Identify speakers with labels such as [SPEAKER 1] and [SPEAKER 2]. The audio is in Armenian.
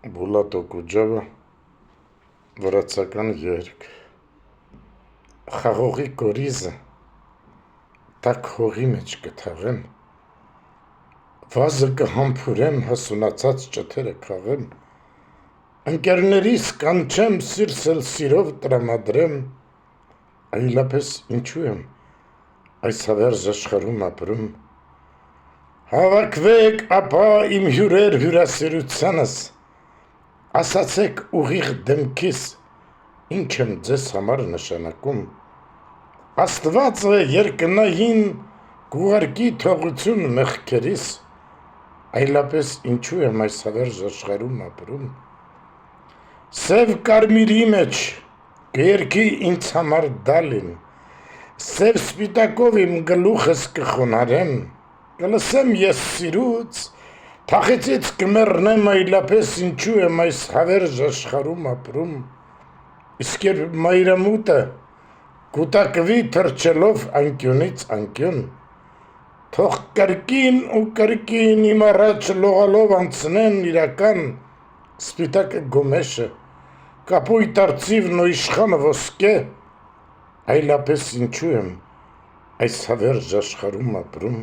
[SPEAKER 1] Բուլատո Կուջավը, վրացական երգ, խաղողի կորիզը, տաք հողի մեջ կթաղեմ, վազը կհամբուրեմ, հասունացած ճթերը քաղեմ, ընկերներիս կանչեմ, սիրսել սիրով տրամադրեմ, այլապես ինչու եմ այս հավերժ աշխարհում ապրում, հավաքվեք ապա իմ հյուրեր հյուրասիրությանս, ասացեք ուղիղ դեմքիս, ինչ եմ ձեզ համար նշանակում, Աստված է երկնային կուղարկի թողություն մեղքերիս, այլապես ինչու եմ այս հավերժ աշխարհում ապրում, սև կարմիրի մեջ կերքի ինձ համար դալին, սև սպիտակով իմ գլուխս կխոնարեմ, կլսեմ ես սիրուց, թախիծից կմեռնեմ, այլապես ինչու եմ այս հավերժ աշխարհում ապրում, իսկ երբ մայրամուտը կուտակվի թռչելով անկյունից անկյուն, թող կրկին ու կրկին իմ առաջ լողալով անցնեն իրական սպիտակը գոմեշը, կապույտ արծիվն ու իշխանը ոսկե, այլապես ինչու եմ այս հավերժ աշխարհում ապրում,